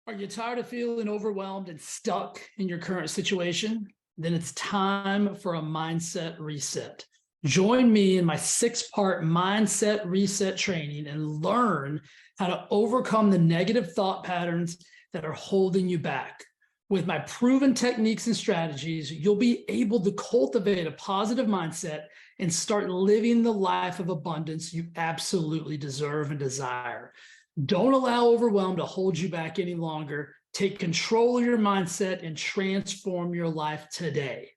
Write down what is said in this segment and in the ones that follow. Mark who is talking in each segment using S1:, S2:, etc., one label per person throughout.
S1: Are you tired of feeling overwhelmed and stuck in your current situation? Then it's time for a mindset reset. Join me in my 6-part mindset reset training and learn how to overcome the negative thought patterns that are holding you back. With my proven techniques and strategies, you'll be able to cultivate a positive mindset and start living the life of abundance you absolutely deserve and desire. Don't allow overwhelm to hold you back any longer. Take control of your mindset and transform your life today.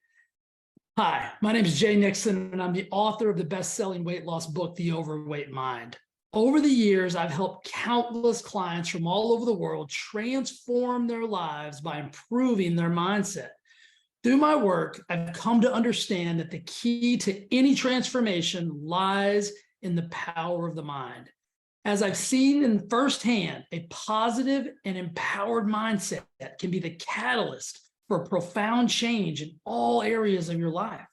S1: Hi, my name is Jay Nixon, and I'm the author of the best-selling weight loss book, The Overweight Mind. Over the years, I've helped countless clients from all over the world transform their lives by improving their mindset. Through my work, I've come to understand that the key to any transformation lies in the power of the mind. As I've seen in firsthand, a positive and empowered mindset can be the catalyst for profound change in all areas of your life.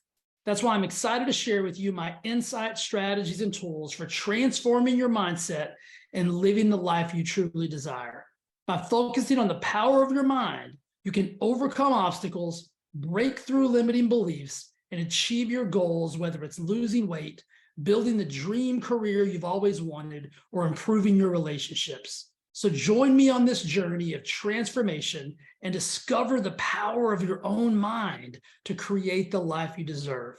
S1: That's why I'm excited to share with you my insights, strategies, and tools for transforming your mindset and living the life you truly desire. By focusing on the power of your mind, you can overcome obstacles, break through limiting beliefs, and achieve your goals, whether it's losing weight, building the dream career you've always wanted, or improving your relationships. So join me on this journey of transformation and discover the power of your own mind to create the life you deserve.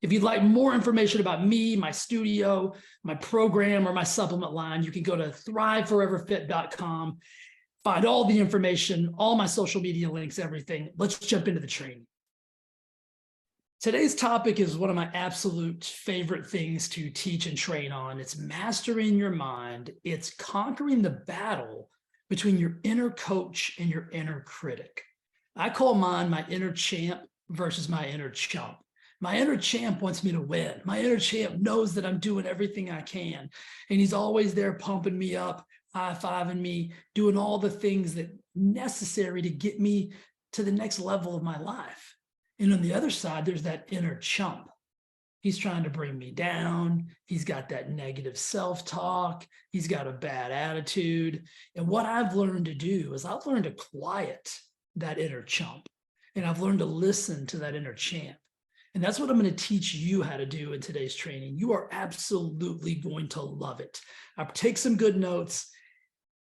S1: If you'd like more information about me, my studio, my program, or my supplement line, you can go to thriveforeverfit.com, find all the information, all my social media links, everything. Let's jump into the training. Today's topic is one of my absolute favorite things to teach and train on. It's mastering your mind. It's conquering the battle between your inner coach and your inner critic. I call mine my inner champ versus my inner chump. My inner champ wants me to win. My inner champ knows that I'm doing everything I can, and he's always there pumping me up, high-fiving me, doing all the things that necessary to get me to the next level of my life. And on the other side, there's that inner chump. He's trying to bring me down. He's got that negative self-talk. He's got a bad attitude. And what I've learned to do is I've learned to quiet that inner chump. And I've learned to listen to that inner champ. And that's what I'm going to teach you how to do in today's training. You are absolutely going to love it. I'll take some good notes.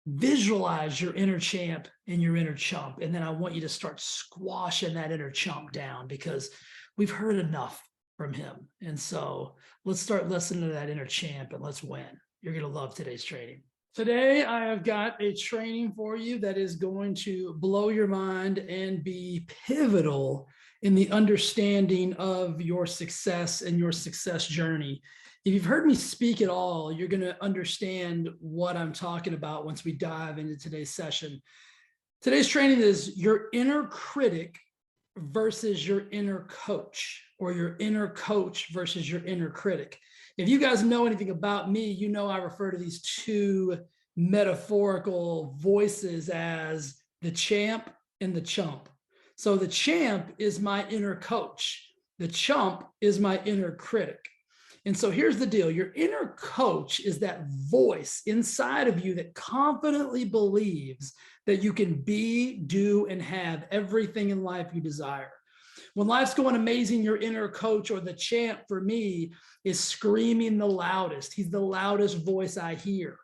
S1: Visualize your inner champ and your inner chump. And then I want you to start squashing that inner chump down, because we've heard enough from him. And so let's start listening to that inner champ and let's win. You're going to love today's training. Today, I have got a training for you that is going to blow your mind and be pivotal in the understanding of your success and your success journey. If you've heard me speak at all, you're going to understand what I'm talking about once we dive into today's session. Today's training is your inner critic versus your inner coach, or your inner coach versus your inner critic. If you guys know anything about me, you know I refer to these two metaphorical voices as the champ and the chump. So the champ is my inner coach. The chump is my inner critic. And so here's the deal. Your inner coach is that voice inside of you that confidently believes that you can be, do, and have everything in life you desire. When life's going amazing, your inner coach, or the champ for me, is screaming the loudest. He's the loudest voice I hear.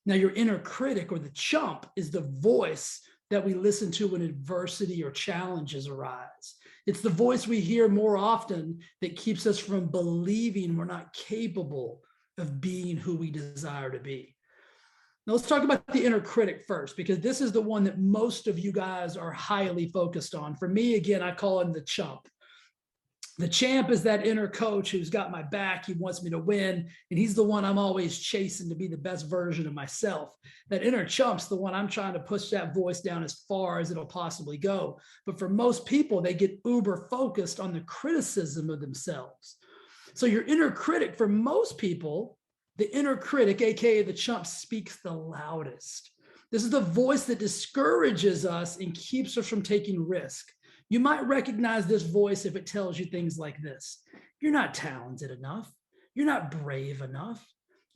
S1: Now, your inner critic, or the chump, is the voice that we listen to when adversity or challenges arise. It's the voice we hear more often that keeps us from believing we're not capable of being who we desire to be. Now, let's talk about the inner critic first, because this is the one that most of you guys are highly focused on. For me, again, I call him the chump. The champ is that inner coach who's got my back. He wants me to win, and he's the one I'm always chasing to be the best version of myself. That inner chump's the one I'm trying to push that voice down as far as it'll possibly go. But for most people, they get uber focused on the criticism of themselves. So your inner critic, for most people, the inner critic, aka the chump, speaks the loudest. This is the voice that discourages us and keeps us from taking risk. You might recognize this voice if it tells you things like this. You're not talented enough. You're not brave enough.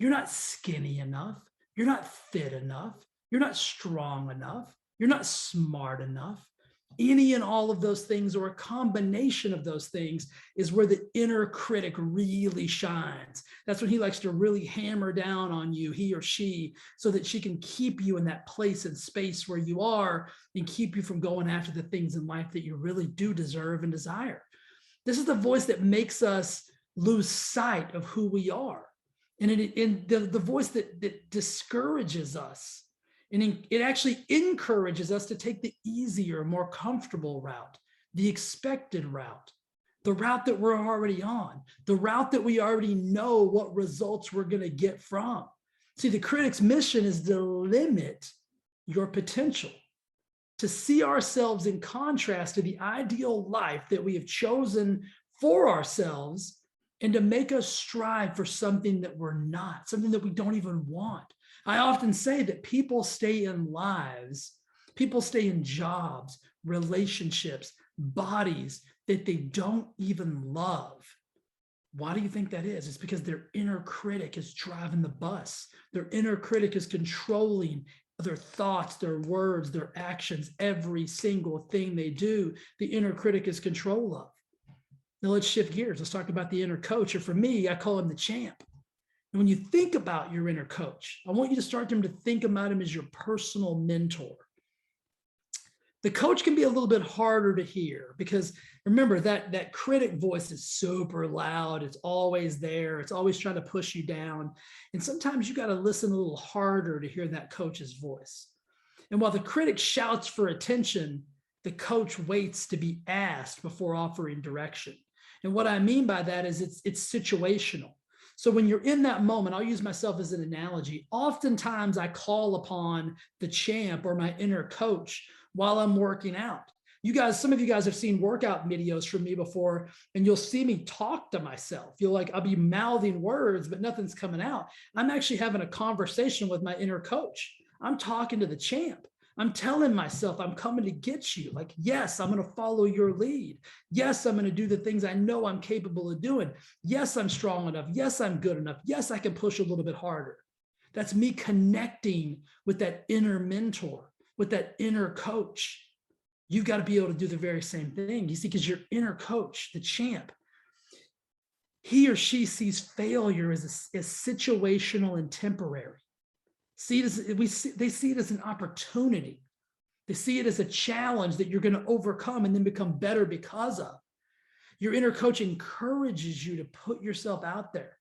S1: You're not skinny enough. You're not fit enough. You're not strong enough. You're not smart enough. Any and all of those things, or a combination of those things, is where the inner critic really shines. That's when he likes to really hammer down on you, he or she, so that she can keep you in that place and space where you are and keep you from going after the things in life that you really do deserve and desire. This is the voice that makes us lose sight of who we are. And the voice that discourages us. And it actually encourages us to take the easier, more comfortable route, the expected route, the route that we're already on, the route that we already know what results we're going to get from. See, the critic's mission is to limit your potential, to see ourselves in contrast to the ideal life that we have chosen for ourselves, and to make us strive for something that we're not, something that we don't even want. I often say that people stay in lives, people stay in jobs, relationships, bodies that they don't even love. Why do you think that is? It's because their inner critic is driving the bus. Their inner critic is controlling their thoughts, their words, their actions, every single thing they do, the inner critic is control of. Now let's shift gears. Let's talk about the inner coach, or for me, I call him the champ. And when you think about your inner coach, I want you to start them to think about him as your personal mentor. The coach can be a little bit harder to hear because remember that critic voice is super loud. It's always there. It's always trying to push you down. And sometimes you got to listen a little harder to hear that coach's voice. And while the critic shouts for attention, the coach waits to be asked before offering direction. And what I mean by that is it's situational. So when you're in that moment, I'll use myself as an analogy. Oftentimes I call upon the champ or my inner coach while I'm working out. You guys, some of you guys have seen workout videos from me before, and you'll see me talk to myself. I'll be mouthing words, but nothing's coming out. I'm actually having a conversation with my inner coach. I'm talking to the champ. I'm telling myself I'm coming to get you. Like, yes, I'm going to follow your lead. Yes, I'm going to do the things I know I'm capable of doing. Yes, I'm strong enough. Yes, I'm good enough. Yes, I can push a little bit harder. That's me connecting with that inner mentor, with that inner coach. You've got to be able to do the very same thing. You see, because your inner coach, the champ, he or she sees failure as situational and temporary. They see it as an opportunity. They see it as a challenge that you're going to overcome and then become better because of. Your inner coach encourages you to put yourself out there.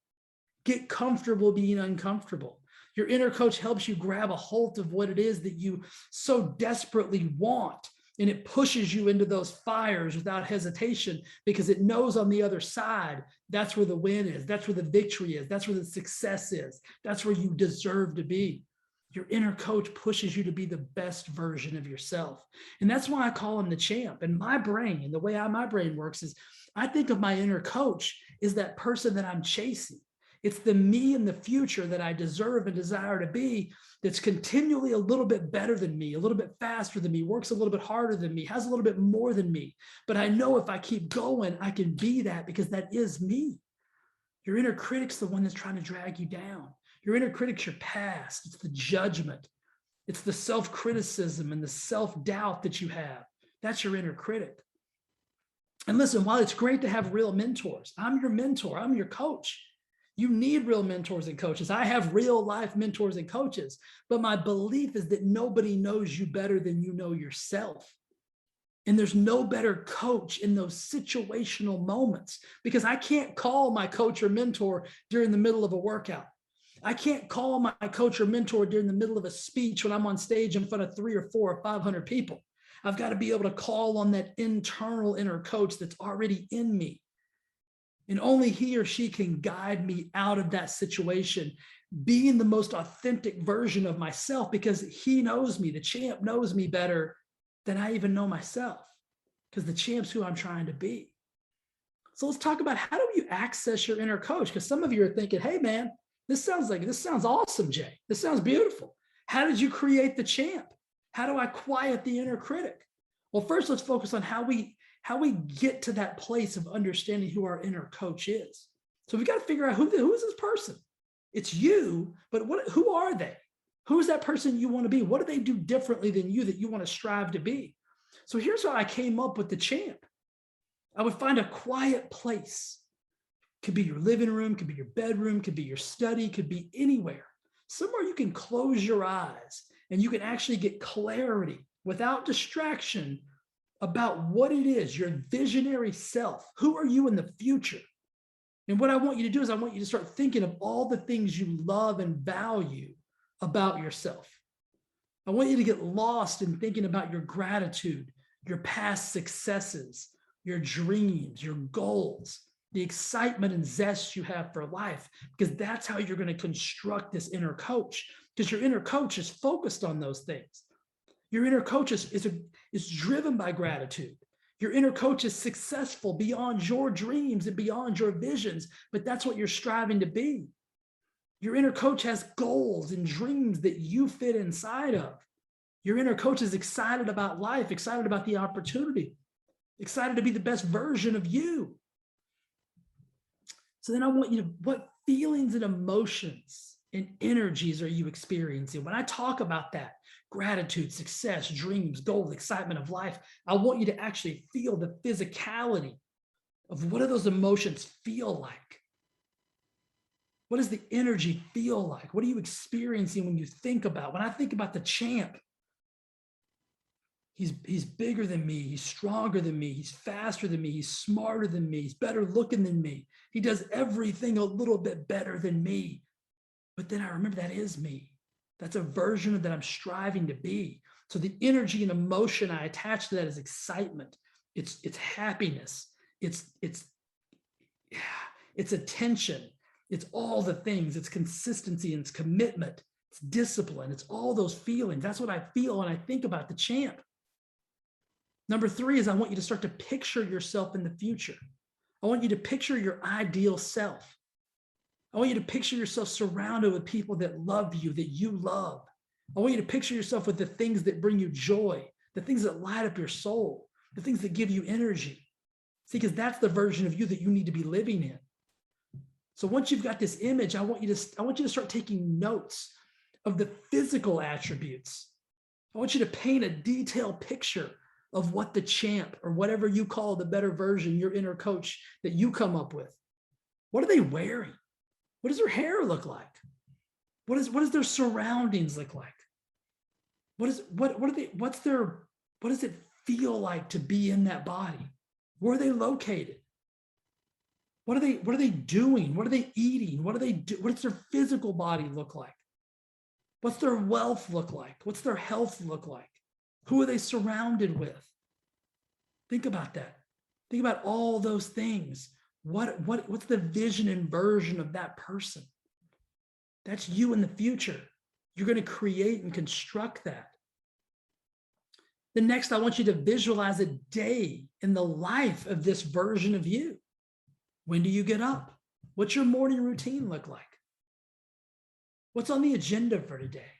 S1: Get comfortable being uncomfortable. Your inner coach helps you grab a hold of what it is that you so desperately want. And it pushes you into those fires without hesitation because it knows on the other side, that's where the win is. That's where the victory is. That's where the success is. That's where you deserve to be. Your inner coach pushes you to be the best version of yourself. And that's why I call him the champ. And my brain, the way my brain works is I think of my inner coach as that person that I'm chasing. It's the me in the future that I deserve and desire to be, that's continually a little bit better than me, a little bit faster than me, works a little bit harder than me, has a little bit more than me. But I know if I keep going, I can be that because that is me. Your inner critic's the one that's trying to drag you down. Your inner critic's your past. It's the judgment. It's the self-criticism and the self-doubt that you have. That's your inner critic. And listen, while it's great to have real mentors, I'm your mentor, I'm your coach. You need real mentors and coaches. I have real life mentors and coaches, but my belief is that nobody knows you better than you know yourself. And there's no better coach in those situational moments because I can't call my coach or mentor during the middle of a workout. I can't call my coach or mentor during the middle of a speech when I'm on stage in front of 3 or 4 or 500 people. I've got to be able to call on that internal inner coach that's already in me. And only he or she can guide me out of that situation, being the most authentic version of myself because he knows me. The champ knows me better than I even know myself because the champ's who I'm trying to be. So let's talk about how do you access your inner coach? Because some of you are thinking, hey, man, this sounds awesome, Jay. This sounds beautiful. How did you create the champ? How do I quiet the inner critic? Well, first, let's focus on how we get to that place of understanding who our inner coach is. So we've got to figure out who is this person? It's you, but who are they? Who's that person you want to be? What do they do differently than you that you want to strive to be? So here's how I came up with the champ. I would find a quiet place. Could be your living room, could be your bedroom, could be your study, could be anywhere. Somewhere you can close your eyes and you can actually get clarity without distraction about what it is, your visionary self. Who are you in the future? And what I want you to do is I want you to start thinking of all the things you love and value about yourself. I want you to get lost in thinking about your gratitude, your past successes, your dreams, your goals, the excitement and zest you have for life, because that's how you're going to construct this inner coach, because your inner coach is focused on those things. Your inner coach is driven by gratitude. Your inner coach is successful beyond your dreams and beyond your visions, but that's what you're striving to be. Your inner coach has goals and dreams that you fit inside of. Your inner coach is excited about life, excited about the opportunity, excited to be the best version of you. So then I want you to, what feelings and emotions and energies are you experiencing? When I talk about that, gratitude, success, dreams, goals, excitement of life, I want you to actually feel the physicality of what do those emotions feel like? What does the energy feel like? What are you experiencing when you think about? When I think about the champ, he's bigger than me. He's stronger than me. He's faster than me. He's smarter than me. He's better looking than me. He does everything a little bit better than me. But then I remember that is me. That's a version of that I'm striving to be. So the energy and emotion I attach to that is excitement. It's happiness. It's attention. It's all the things. It's consistency and it's commitment. It's discipline. It's all those feelings. That's what I feel when I think about the champ. Number 3 is I want you to start to picture yourself in the future. I want you to picture your ideal self. I want you to picture yourself surrounded with people that love you, that you love. I want you to picture yourself with the things that bring you joy, the things that light up your soul, the things that give you energy. See, because that's the version of you that you need to be living in. So once you've got this image, I want you to start taking notes of the physical attributes. I want you to paint a detailed picture of what the champ or whatever you call the better version, your inner coach that you come up with. What are they wearing? What does their hair look like? What does their surroundings look like? What does it feel like to be in that body? Where are they located? What are they doing? What are they eating? What does their physical body look like? What's their wealth look like? What's their health look like? Who are they surrounded with? Think about that. Think about all those things. What's the vision and version of that person? That's you in the future. You're going to create and construct that. Then next, I want you to visualize a day in the life of this version of you. When do you get up? What's your morning routine look like? What's on the agenda for today?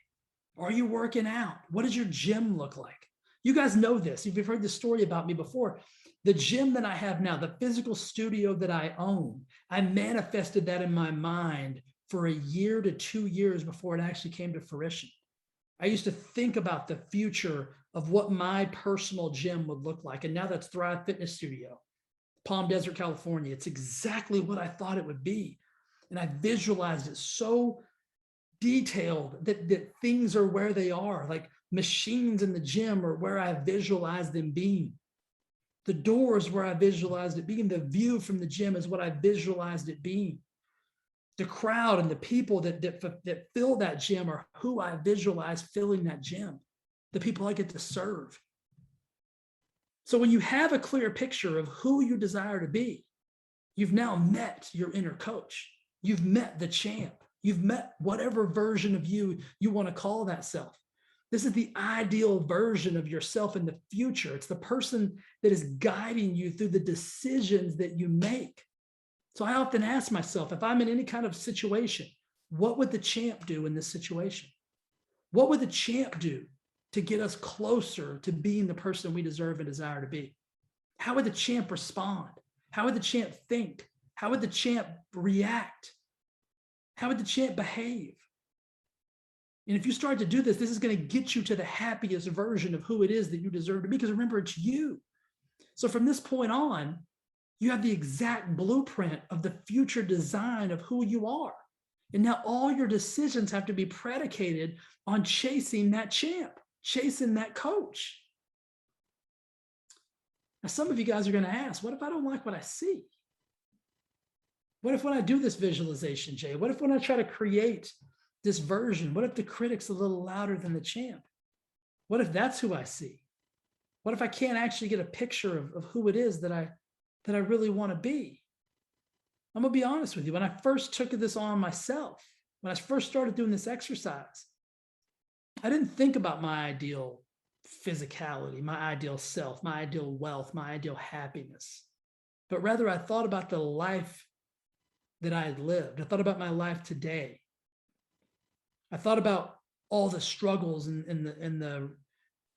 S1: Are you working out? What does your gym look like? You guys know this. If you've heard this story about me before, the gym that I have now, the physical studio that I own, I manifested that in my mind for a year to 2 years before it actually came to fruition. I used to think about the future of what my personal gym would look like. And now that's Thrive Fitness Studio, Palm Desert, California. It's exactly what I thought it would be. And I visualized it so detailed that things are where they are, like machines in the gym are where I visualized them being. The doors where I visualized it being. The view from the gym is what I visualized it being. The crowd and the people that fill that gym are who I visualize filling that gym, the people I get to serve. So when you have a clear picture of who you desire to be, you've now met your inner coach. You've met the champ. You've met whatever version of you want to call that self. This is the ideal version of yourself in the future. It's the person that is guiding you through the decisions that you make. So I often ask myself, if I'm in any kind of situation, what would the champ do in this situation? What would the champ do to get us closer to being the person we deserve and desire to be? How would the champ respond? How would the champ think? How would the champ react? How would the champ behave? And if you start to do this, this is going to get you to the happiest version of who it is that you deserve to be. Because remember, it's you. So from this point on, you have the exact blueprint of the future design of who you are. And now all your decisions have to be predicated on chasing that champ, chasing that coach. Now, some of you guys are going to ask, what if I don't like what I see? What if when I do this visualization, Jay? What if when I try to create this version, what if the critic's a little louder than the champ? What if that's who I see? What if I can't actually get a picture of who it is that I really want to be? I'm going to be honest with you. When I first took this on myself, when I first started doing this exercise, I didn't think about my ideal physicality, my ideal self, my ideal wealth, my ideal happiness, but rather I thought about the life that I had lived. I thought about my life today. I thought about all the struggles and the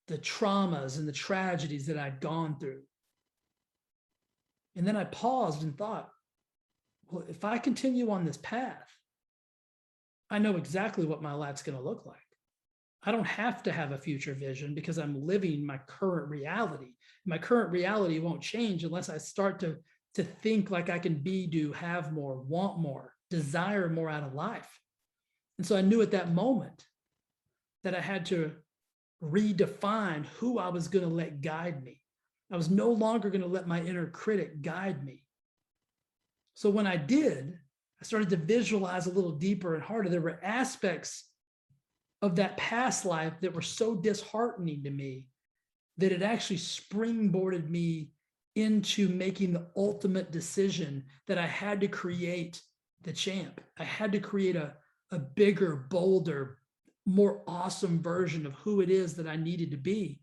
S1: traumas and the tragedies that I'd gone through. And then I paused and thought, well, if I continue on this path, I know exactly what my life's going to look like. I don't have to have a future vision because I'm living my current reality. My current reality won't change unless I start to think like I can be, do, have more, want more, desire more out of life. And so I knew at that moment that I had to redefine who I was going to let guide me. I was no longer going to let my inner critic guide me. So when I did, I started to visualize a little deeper and harder. There were aspects of that past life that were so disheartening to me that it actually springboarded me into making the ultimate decision that I had to create the champ. I had to create a bigger, bolder, more awesome version of who it is that I needed to be.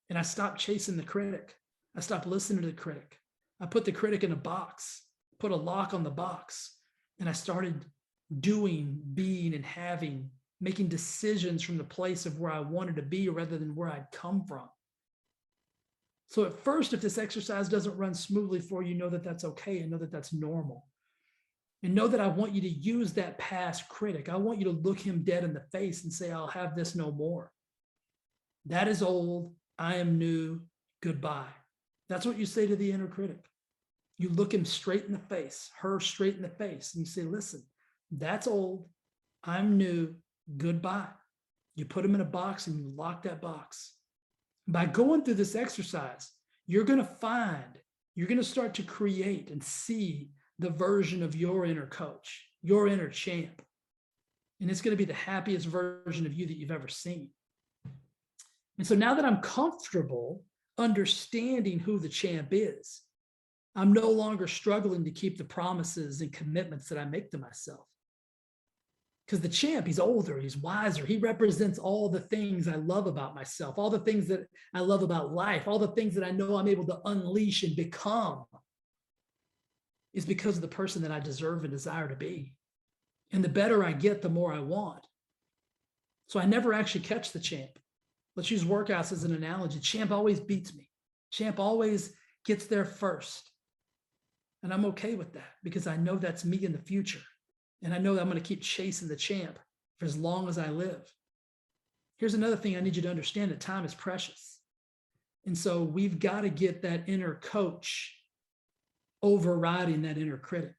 S1: And I stopped chasing the critic. I stopped listening to the critic. I put the critic in a box, put a lock on the box, and I started doing, being, and having, making decisions from the place of where I wanted to be rather than where I'd come from. So at first, if this exercise doesn't run smoothly for you, know that that's okay and know that that's normal. And know that I want you to use that past critic. I want you to look him dead in the face and say, I'll have this no more. That is old. I am new. Goodbye. That's what you say to the inner critic. You look him straight in the face, her straight in the face, and you say, listen, that's old. I'm new. Goodbye. You put him in a box and you lock that box. By going through this exercise, you're going to start to create and see the version of your inner coach, your inner champ. And it's going to be the happiest version of you that you've ever seen. And so now that I'm comfortable understanding who the champ is, I'm no longer struggling to keep the promises and commitments that I make to myself. Because the champ, he's older, he's wiser. He represents all the things I love about myself, all the things that I love about life, all the things that I know I'm able to unleash and become is because of the person that I deserve and desire to be. And the better I get, the more I want. So I never actually catch the champ. Let's use workouts as an analogy. Champ always beats me. Champ always gets there first. And I'm okay with that because I know that's me in the future. And I know that I'm going to keep chasing the champ for as long as I live. Here's another thing I need you to understand, that time is precious. And so we've got to get that inner coach overriding that inner critic.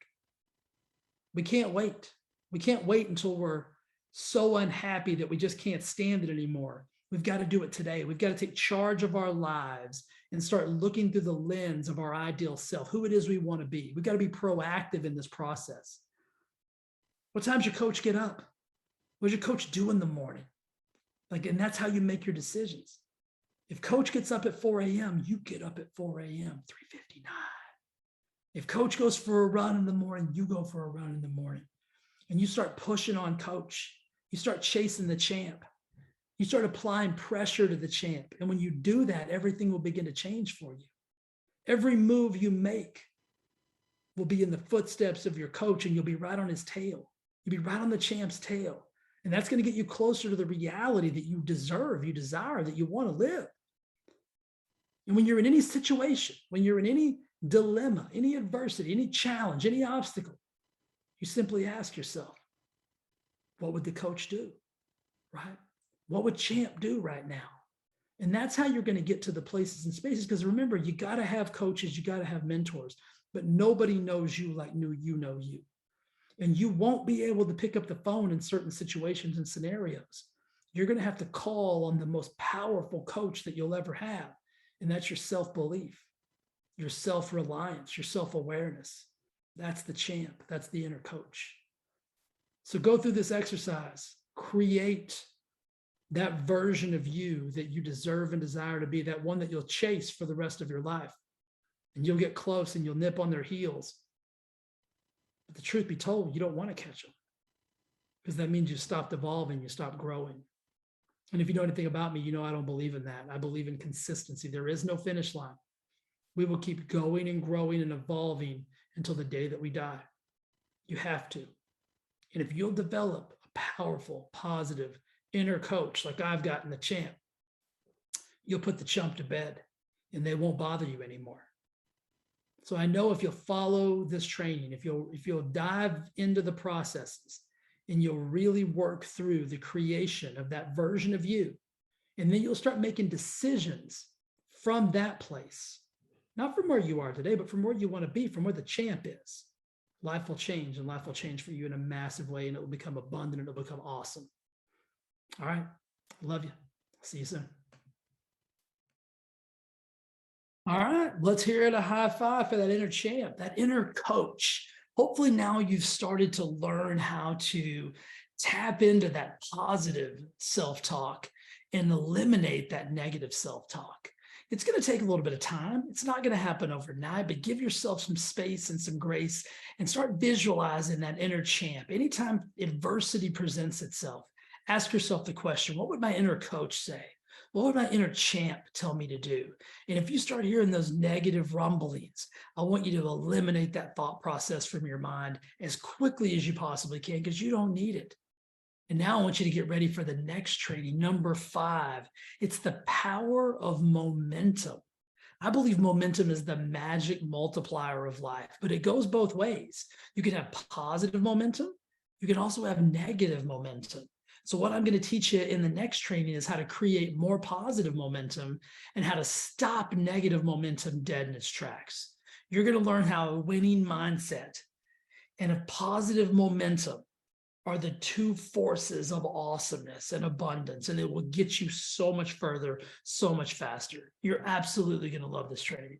S1: We can't wait. We can't wait until we're so unhappy that we just can't stand it anymore. We've got to do it today. We've got to take charge of our lives and start looking through the lens of our ideal self, who it is we want to be. We've got to be proactive in this process. What time's your coach get up? What does your coach do in the morning? And that's how you make your decisions. If coach gets up at 4 a.m., you get up at 4 a.m., 3:59. If coach goes for a run in the morning, you go for a run in the morning. And you start pushing on coach. You start chasing the champ. You start applying pressure to the champ. And when you do that, everything will begin to change for you. Every move you make will be in the footsteps of your coach, and you'll be right on his tail. You'll be right on the champ's tail. And that's going to get you closer to the reality that you deserve, you desire, that you want to live. And when you're in any situation, when you're in any dilemma, any adversity, any challenge, any obstacle, you simply ask yourself, what would the coach do? right? What would Champ do right now? And that's how you're going to get to the places and spaces. Because remember, you got to have coaches, you got to have mentors, but nobody knows you like you know you. And you won't be able to pick up the phone in certain situations and scenarios. You're going to have to call on the most powerful coach that you'll ever have. And that's your self-belief, your self-reliance, your self-awareness. That's the champ. That's the inner coach. So go through this exercise, create that version of you that you deserve and desire to be, that one that you'll chase for the rest of your life. And you'll get close and you'll nip on their heels. But the truth be told, you don't want to catch them, because that means you stopped evolving, you stopped growing. And if you know anything about me, you know I don't believe in that. I believe in consistency. There is no finish line. We will keep going and growing and evolving until the day that we die. You have to. And if you'll develop a powerful, positive inner coach like I've got in the champ, you'll put the chump to bed and they won't bother you anymore. So I know if you'll follow this training, if you'll dive into the processes and you'll really work through the creation of that version of you, and then you'll start making decisions from that place, not from where you are today, but from where you want to be, from where the champ is. Life will change, and life will change for you in a massive way, and it will become abundant, and it will become awesome. All right. Love you. See you soon. All right, let's hear it. A high five for that inner champ, that inner coach. Hopefully now you've started to learn how to tap into that positive self-talk and eliminate that negative self-talk. It's going to take a little bit of time. It's not going to happen overnight, but give yourself some space and some grace and start visualizing that inner champ. Anytime adversity presents itself, ask yourself the question, what would my inner coach say? What would my inner champ tell me to do? And if you start hearing those negative rumblings, I want you to eliminate that thought process from your mind as quickly as you possibly can, because you don't need it. And now I want you to get ready for the next training, number 5. It's the power of momentum. I believe momentum is the magic multiplier of life, but it goes both ways. You can have positive momentum. You can also have negative momentum. So what I'm going to teach you in the next training is how to create more positive momentum and how to stop negative momentum dead in its tracks. You're going to learn how a winning mindset and a positive momentum are the two forces of awesomeness and abundance, and it will get you so much further, so much faster. You're absolutely going to love this training.